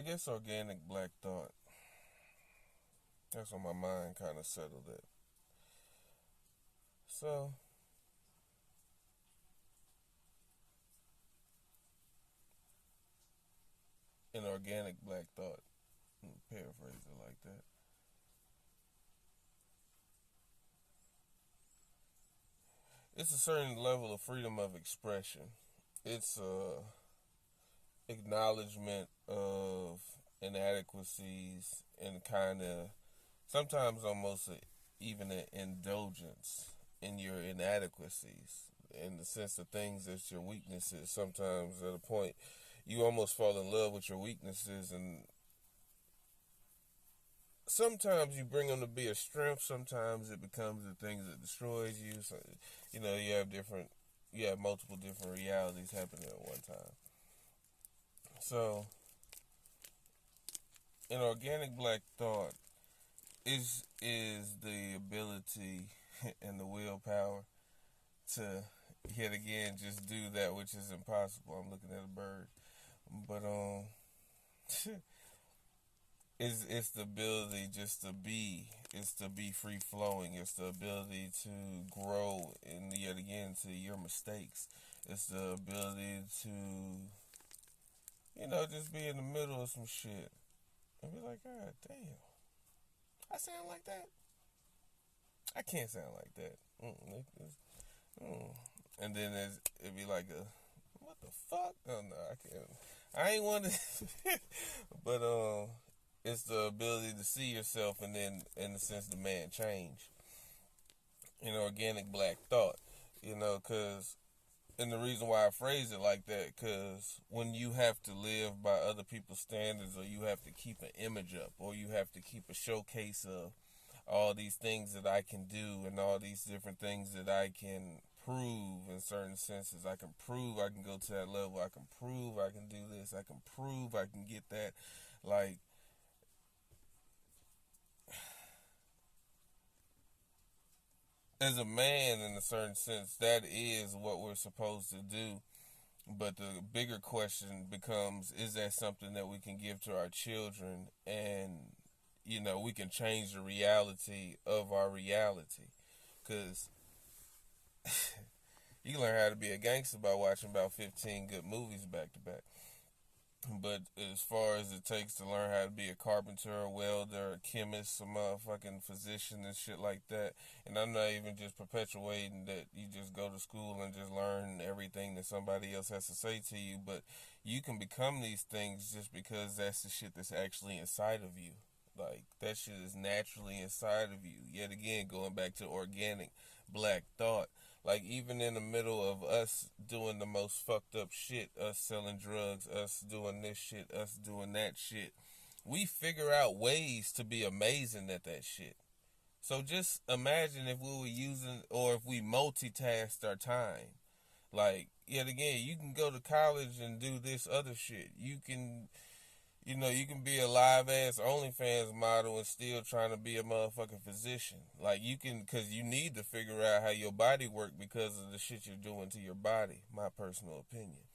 guess organic black thought. That's what my mind kind of settled at. So, an organic black thought, paraphrase it like that. It's a certain level of freedom of expression. It's a acknowledgement of inadequacies and kind of sometimes almost even an indulgence in your inadequacies in the sense of things that's your weaknesses. Sometimes at a point you almost fall in love with your weaknesses, and sometimes you bring them to be a strength. Sometimes it becomes the thing that destroys you. So, you have multiple different realities happening at one time. So an organic black thought is the ability and the willpower to yet again just do that which is impossible. I'm looking at a bird, but it's the ability just to be. It's to be free flowing. It's the ability to grow and yet again to your mistakes. It's the ability to just be in the middle of some shit and be like, God damn, I sound like that. I can't sound like that. And then it'd be like what the fuck? Oh no, I can't. I ain't want to. But it's the ability to see yourself and then, in the sense, demand change. Organic black thought. Because and the reason why I phrase it like that, because when you have to live by other people's standards, or you have to keep an image up, or you have to keep a showcase of all these things that I can do and all these different things that I can prove in certain senses. I can prove I can go to that level. I can prove I can do this. I can prove I can get that. Like, as a man, in a certain sense, that is what we're supposed to do. But the bigger question becomes, is that something that we can give to our children, and we can change the reality of our reality? Because you can learn how to be a gangster by watching about 15 good movies back to back. But as far as it takes to learn how to be a carpenter, a welder, a chemist, a motherfucking physician and shit like that, and I'm not even just perpetuating that you just go to school and just learn everything that somebody else has to say to you, but you can become these things just because that's the shit that's actually inside of you. Like, that shit is naturally inside of you. Yet again, going back to organic black thought. Like, even in the middle of us doing the most fucked up shit, us selling drugs, us doing this shit, us doing that shit, we figure out ways to be amazing at that shit. So just imagine if we were using, or if we multitasked our time. Like, yet again, you can go to college and do this other shit. You can be a live ass OnlyFans model and still trying to be a motherfucking physician. Like, you can, because you need to figure out how your body works because of the shit you're doing to your body. My personal opinion.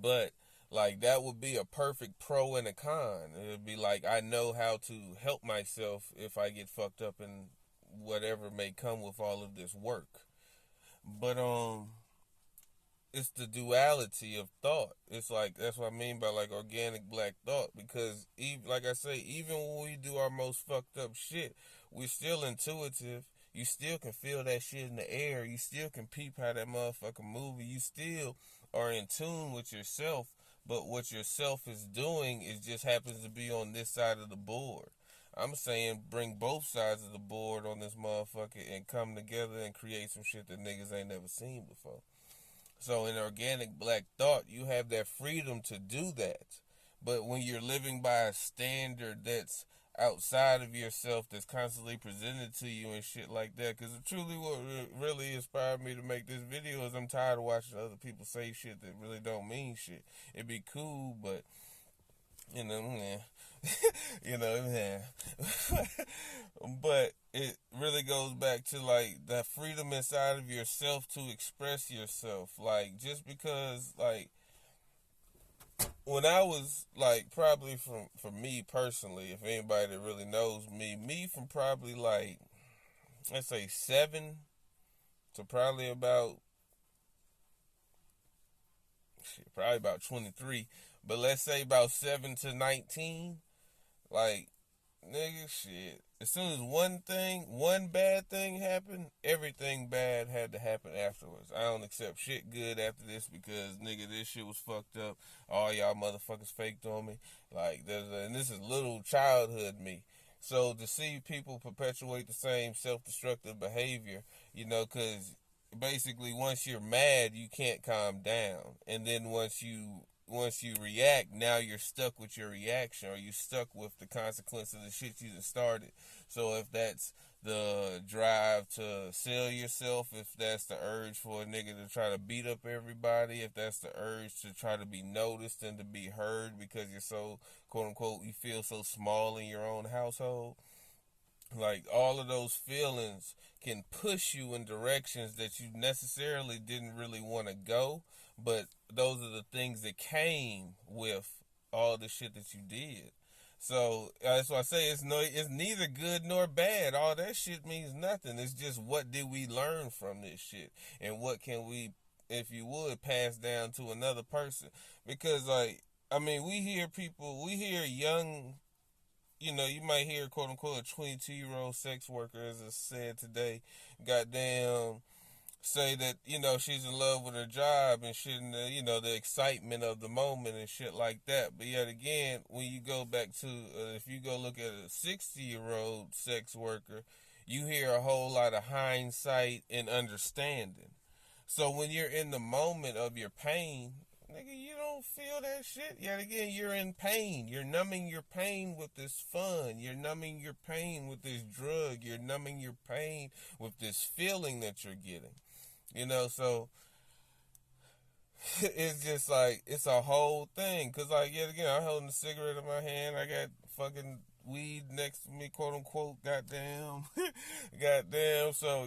But, like, that would be a perfect pro and a con. It would be like, I know how to help myself if I get fucked up in whatever may come with all of this work. But, it's the duality of thought. It's like, that's what I mean by like organic black thought, because even, like I say, even when we do our most fucked up shit, we're still intuitive. You still can feel that shit in the air. You still can peep how that motherfucker movie. You still are in tune with yourself, but what yourself is doing is just happens to be on this side of the board. I'm saying bring both sides of the board on this motherfucker and come together and create some shit that niggas ain't never seen before. So in organic black thought, you have that freedom to do that. But when you're living by a standard that's outside of yourself, that's constantly presented to you and shit like that, because truly what really inspired me to make this video is I'm tired of watching other people say shit that really don't mean shit. It'd be cool, but man. Man. But it really goes back to like that freedom inside of yourself to express yourself. Like, just because, like, when I was like probably from for me personally, if anybody that really knows me from probably like let's say 7 to probably about probably about 23, but let's say about 7 to 19, like nigga shit. As soon as one bad thing happened, everything bad had to happen afterwards. I don't accept shit good after this because nigga, this shit was fucked up. All y'all motherfuckers faked on me. Like and this is little childhood me. So to see people perpetuate the same self-destructive behavior, because basically once you're mad, you can't calm down, and then once you react, now you're stuck with your reaction, or you're stuck with the consequence of the shit you just started. So if that's the drive to sell yourself, if that's the urge for a nigga to try to beat up everybody, if that's the urge to try to be noticed and to be heard because you're so, quote unquote, you feel so small in your own household, like all of those feelings can push you in directions that you necessarily didn't really want to go, but those are the things that came with all the shit that you did. So that's why I say it's neither good nor bad. All that shit means nothing. It's just what did we learn from this shit, and what can we, if you would, pass down to another person? Because like I mean, we hear young, you might hear quote unquote a 22-year-old sex worker, as I said today, goddamn, say that, she's in love with her job and shit, and the excitement of the moment and shit like that. But yet again, when you go back to, if you go look at a 60-year-old sex worker, you hear a whole lot of hindsight and understanding. So when you're in the moment of your pain, nigga, you don't feel that shit. Yet again, you're in pain. You're numbing your pain with this fun. You're numbing your pain with this drug. You're numbing your pain with this feeling that you're getting. So it's just like, it's a whole thing. Cause like, yet again, I'm holding a cigarette in my hand. I got fucking weed next to me, quote unquote, goddamn. Goddamn. So,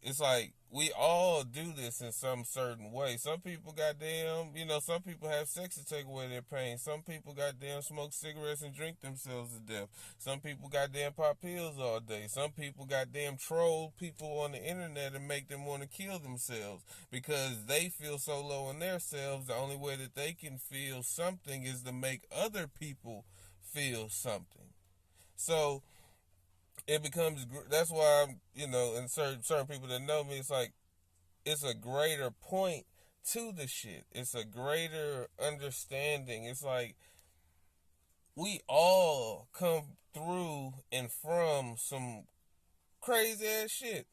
it's like we all do this in some certain way. Some people goddamn, some people have sex to take away their pain. Some people goddamn smoke cigarettes and drink themselves to death. Some people goddamn pop pills all day. Some people goddamn troll people on the internet and make them want to kill themselves because they feel so low in themselves. The only way that they can feel something is to make other people feel something. So it becomes, that's why I'm, and certain people that know me, it's like it's a greater point to the shit. It's a greater understanding. It's like we all come through and from some crazy ass shit.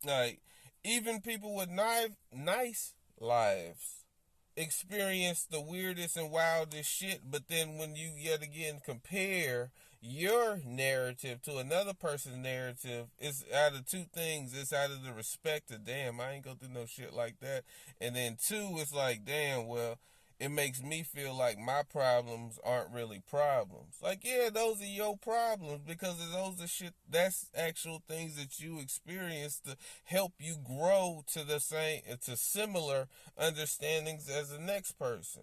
Like even people with nice lives experience the weirdest and wildest shit, but then when you yet again compare your narrative to another person's narrative, it's out of two things. It's out of the respect of, damn, I ain't go through no shit like that, and then two, it's like, damn, well, it makes me feel like my problems aren't really problems. Like, yeah, those are your problems because those are shit, that's actual things that you experience to help you grow to to similar understandings as the next person.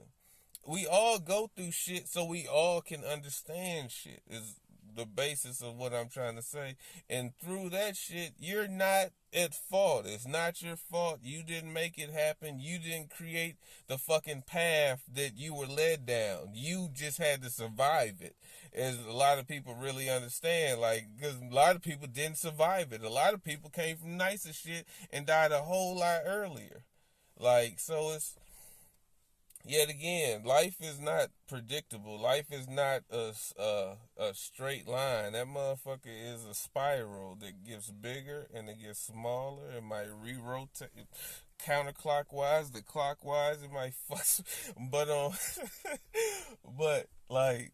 We all go through shit so we all can understand shit is the basis of what I'm trying to say. And through that shit, you're not at fault. It's not your fault. You didn't make it happen. You didn't create the fucking path that you were led down. You just had to survive it. As a lot of people really understand, like, because a lot of people didn't survive it. A lot of people came from nicer shit and died a whole lot earlier. Like, so it's, yet again, life is not predictable. Life is not a straight line. That motherfucker is a spiral that gets bigger and it gets smaller. It might re-rotate counterclockwise, the clockwise. It might fuck, but but like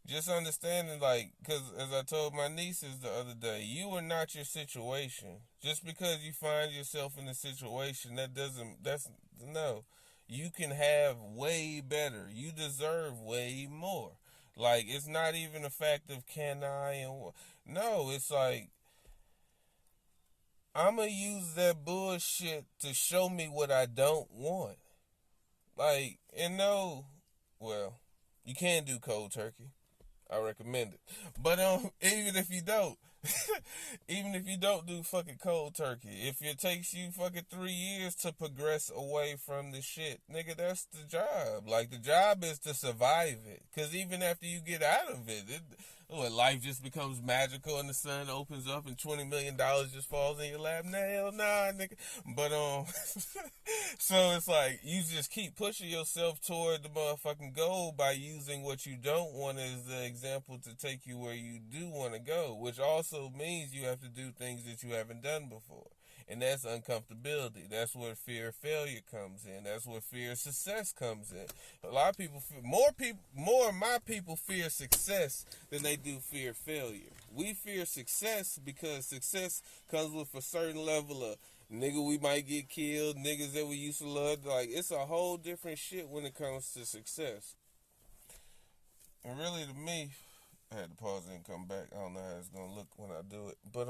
just understanding, like, because as I told my nieces the other day, you are not your situation. Just because you find yourself in a situation, no. You can have way better. You deserve way more. Like, it's not even a fact of can I and no, it's like, I'm going to use that bullshit to show me what I don't want. Like, and no, well, you can do cold turkey. I recommend it. But even if you don't, even if you don't do fucking cold turkey, if it takes you fucking 3 years to progress away from the shit, nigga, that's the job. Like the job is to survive it. Cause even after you get out of life just becomes magical and the sun opens up and $20 million just falls in your lap. Nah, hell nah, nigga. But so it's like you just keep pushing yourself toward the motherfucking goal by using what you don't want as the example to take you where you do want to go, which also means you have to do things that you haven't done before. And that's uncomfortability. That's where fear of failure comes in. That's where fear of success comes in. A lot of people, more of my people fear success than they do fear failure. We fear success because success comes with a certain level of nigga, we might get killed, niggas that we used to love. Like, it's a whole different shit when it comes to success. And really, to me, I had to pause it and come back. I don't know how it's gonna look when I do it, but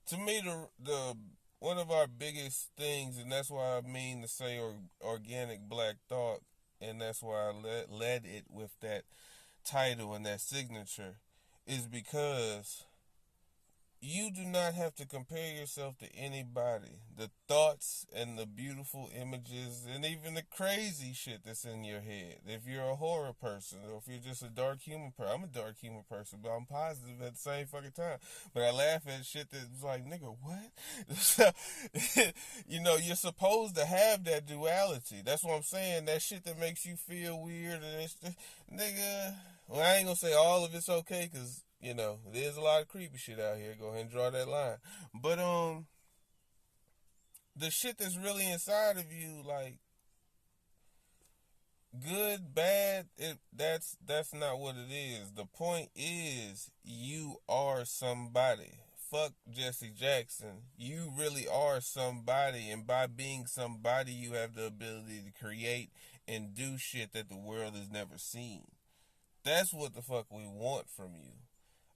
to me, the one of our biggest things, and that's why I mean to say organic black thought, and that's why I led it with that title and that signature, is because you do not have to compare yourself to anybody. The thoughts and the beautiful images and even the crazy shit that's in your head. If you're a horror person or if you're just a dark humor person. I'm a dark humor person, but I'm positive at the same fucking time. But I laugh at shit that's like, nigga, what? So, you're supposed to have that duality. That's what I'm saying. That shit that makes you feel weird and it's just, nigga. Well, I ain't gonna say all of it's okay, because there's a lot of creepy shit out here. Go ahead and draw that line. But the shit that's really inside of you, like good, bad, that's not what it is. The point is you are somebody. Fuck Jesse Jackson. You really are somebody, and by being somebody, you have the ability to create and do shit that the world has never seen. That's what the fuck we want from you.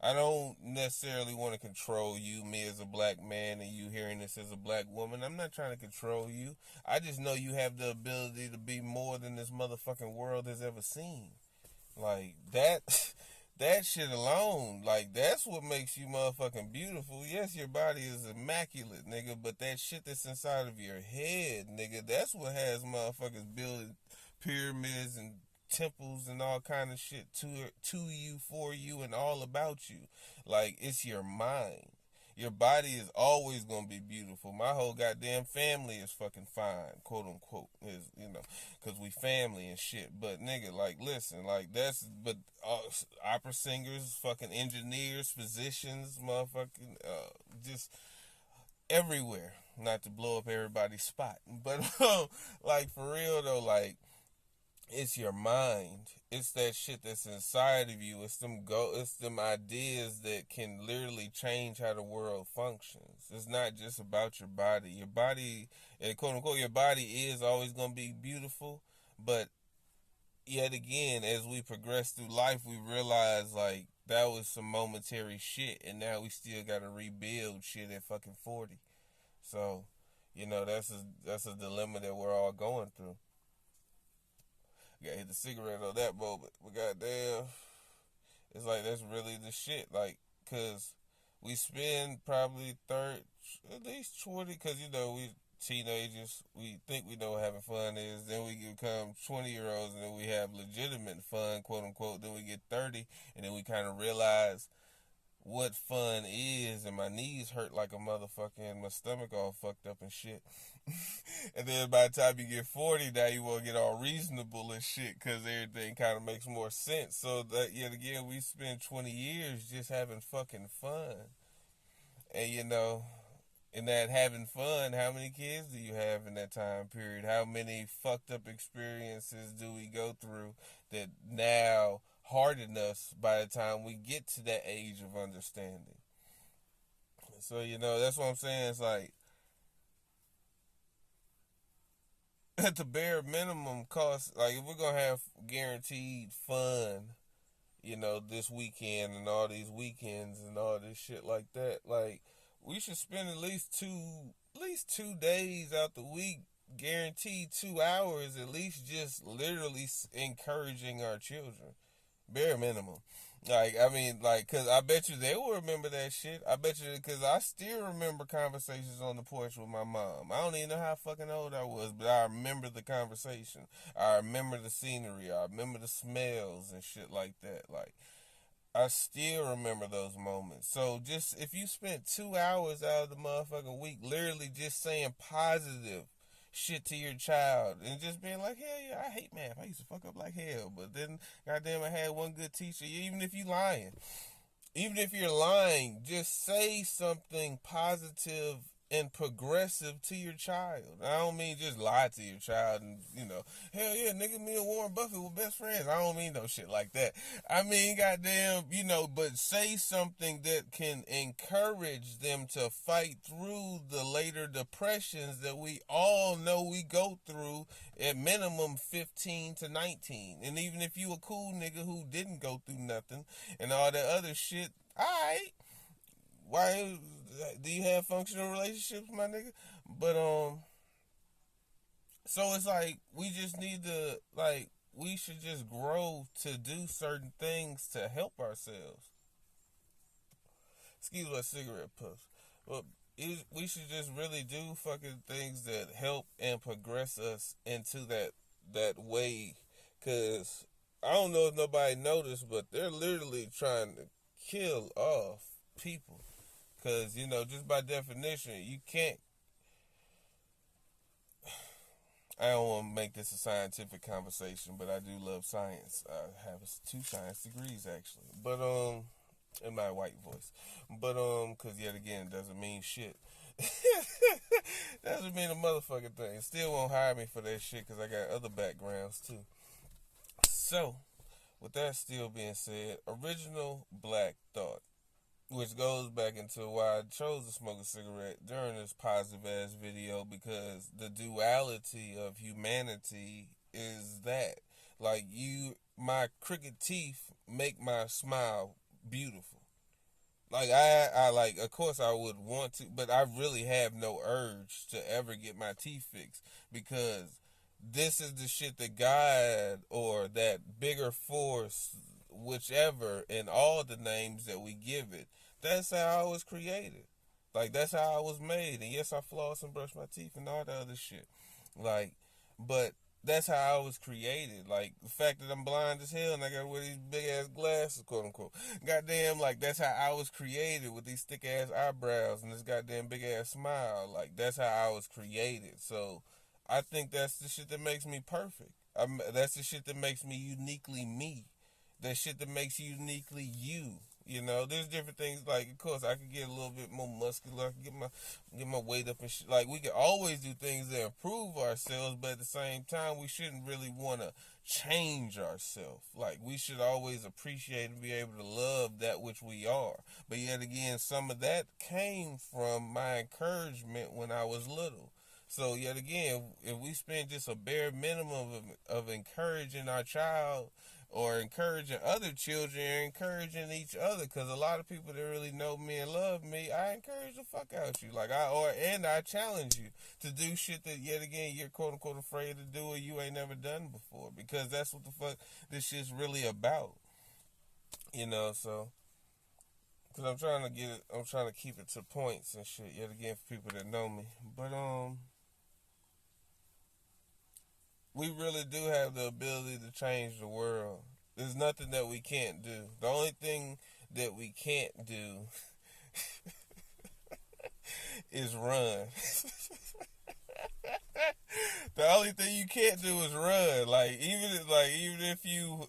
I don't necessarily want to control you, me as a black man, and you hearing this as a black woman. I'm not trying to control you. I just know you have the ability to be more than this motherfucking world has ever seen. Like, that shit alone, like, that's what makes you motherfucking beautiful. Yes, your body is immaculate, nigga, but that shit that's inside of your head, nigga, that's what has motherfuckers building pyramids and temples and all kind of shit to you, for you, and all about you. Like, it's your mind. Your body is always gonna be beautiful. My whole goddamn family is fucking fine, quote unquote, is cause we family and shit. But nigga, like, listen, like opera singers, fucking engineers, physicians, motherfucking, just everywhere. Not to blow up everybody's spot, but like for real though, like it's your mind. It's that shit that's inside of you. It's them ideas that can literally change how the world functions. It's not just about your body. Your body, and quote unquote, your body is always gonna be beautiful. But yet again, as we progress through life, we realize like that was some momentary shit, and now we still gotta rebuild shit at fucking 40. So, that's a dilemma that we're all going through. Gotta hit the cigarette on that moment. But goddamn, it's like that's really the shit. Like, cause we spend probably at least 20, cause we teenagers, we think we know what having fun is. Then we become 20-year-olds, and then we have legitimate fun, quote unquote. Then we get 30, and then we kind of realize what fun is, and my knees hurt like a motherfucker, and my stomach all fucked up and shit. And then by the time you get 40, now you want to get all reasonable and shit, because everything kind of makes more sense. So that yet again, we spend 20 years just having fucking fun. And in that having fun, how many kids do you have in that time period? How many fucked up experiences do we go through that now harden us by the time we get to that age of understanding? So, that's what I'm saying. It's like, at the bare minimum cost, like, if we're going to have guaranteed fun, this weekend and all these weekends and all this shit like that, like, we should spend at least 2 days out the week guaranteed 2 hours at least just literally encouraging our children. Bare minimum. Like, I mean, like, because I bet you they will remember that shit. I bet you, because I still remember conversations on the porch with my mom. I don't even know how fucking old I was, but I remember the conversation. I remember the scenery. I remember the smells and shit like that. Like, I still remember those moments. So, just, if you spent 2 hours out of the motherfucking week literally just saying positive shit to your child and just being like, hell yeah, I hate math. I used to fuck up like hell. But then, goddamn, I had one good teacher. Even if you lying, even if you're lying, just say something positive and progressive to your child. I don't mean just lie to your child and, hell yeah, nigga, me and Warren Buffett were best friends. I don't mean no shit like that. I mean, goddamn, but say something that can encourage them to fight through the later depressions that we all know we go through at minimum 15 to 19. And even if you a cool nigga who didn't go through nothing and all that other shit, alright. Why do you have functional relationships, my nigga? But so it's like we just need to, like, we should just grow to do certain things to help ourselves. Excuse my cigarette puffs. But we should just really do fucking things that help and progress us into that way. Cause I don't know if nobody noticed, but they're literally trying to kill off people. Because, just by definition, you can't. I don't want to make this a scientific conversation, but I do love science. I have 2 science degrees, actually. But, in my white voice. But, because yet again, it doesn't mean shit. Doesn't mean a motherfucking thing. Still won't hire me for that shit because I got other backgrounds, too. So, with that still being said, original Black Thought. Which goes back into why I chose to smoke a cigarette during this positive ass video, because the duality of humanity is that. Like, my crooked teeth make my smile beautiful. Like, I like, of course I would want to, but I really have no urge to ever get my teeth fixed, because this is the shit that God or that bigger force, whichever, in all the names that we give it, that's how I was created. Like, that's how I was made. And yes, I floss and brush my teeth and all the other shit. Like, but that's how I was created. Like, the fact that I'm blind as hell and I got to wear these big ass glasses, quote unquote. Goddamn, like, that's how I was created, with these thick ass eyebrows and this goddamn big ass smile. Like, that's how I was created. So, I think that's the shit that makes me perfect. That's the shit that makes me uniquely me. That shit that makes you uniquely you. There's different things. Like, of course, I could get a little bit more muscular. I could get my weight up and shit. Like, we can always do things to improve ourselves, but at the same time, we shouldn't really want to change ourselves. Like, we should always appreciate and be able to love that which we are. But yet again, some of that came from my encouragement when I was little. So, yet again, if we spend just a bare minimum of encouraging our child, or encouraging other children, or encouraging each other, because a lot of people that really know me and love me, I encourage the fuck out you. Like, I challenge you to do shit that, yet again, you're quote unquote afraid to do, or you ain't never done before, because that's what the fuck this shit's really about. So, because I'm trying to keep it to points and shit, yet again, for people that know me. But, we really do have the ability to change the world. There's nothing that we can't do. The only thing that we can't do is run. The only thing you can't do is run. Even if you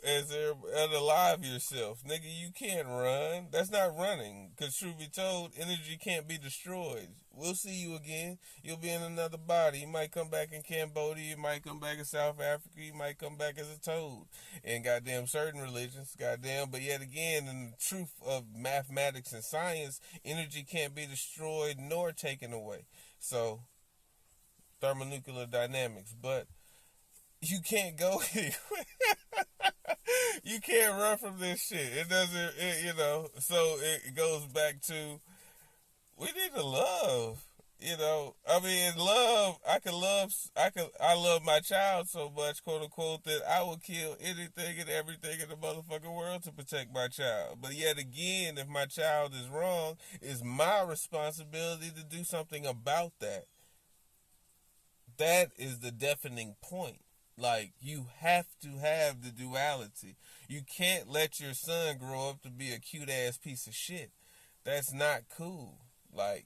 alive yourself, nigga, you can't run. That's not running. Cause truth be told, energy can't be destroyed. We'll see you again. You'll be in another body. You might come back in Cambodia. You might come back in South Africa. You might come back as a toad. In goddamn certain religions, goddamn. But yet again, in the truth of mathematics and science, energy can't be destroyed nor taken away. So, thermonuclear dynamics, but you can't go anywhere. You can't run from this shit. It doesn't, so it goes back to, we need to love. You know, I mean, I love my child so much, quote unquote, that I will kill anything and everything in the motherfucking world to protect my child. But yet again, if my child is wrong, it's my responsibility to do something about that. That is the deafening point. Like, you have to have the duality. You can't let your son grow up to be a cute ass piece of shit. That's not cool. Like,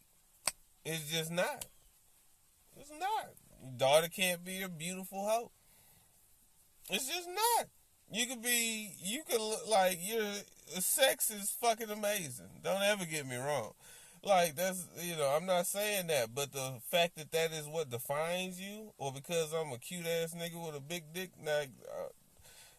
it's just not. It's not. Your daughter can't be a beautiful hoe. It's just not. You could look like your sex is fucking amazing. Don't ever get me wrong. Like, that's, I'm not saying that, but the fact that that is what defines you, or because I'm a cute ass nigga with a big dick, like,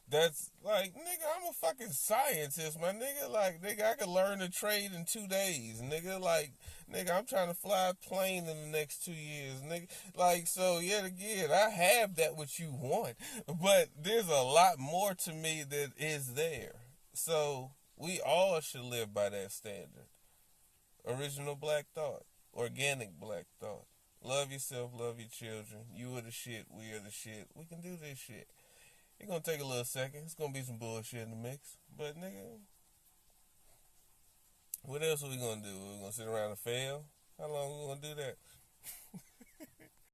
that's like, nigga, I'm a fucking scientist, my nigga. Like, nigga, I could learn a trade in 2 days, nigga. Like, nigga, I'm trying to fly a plane in the next 2 years, nigga. Like, so, yet again, I have that what you want, but there's a lot more to me that is there. So, we all should live by that standard. Original black thought. Organic black thought. Love yourself, love your children. You are the shit, we are the shit. We can do this shit. It's gonna take a little second. It's gonna be some bullshit in the mix. But nigga, what else are we gonna do? We're gonna sit around and fail? How long are we gonna do that?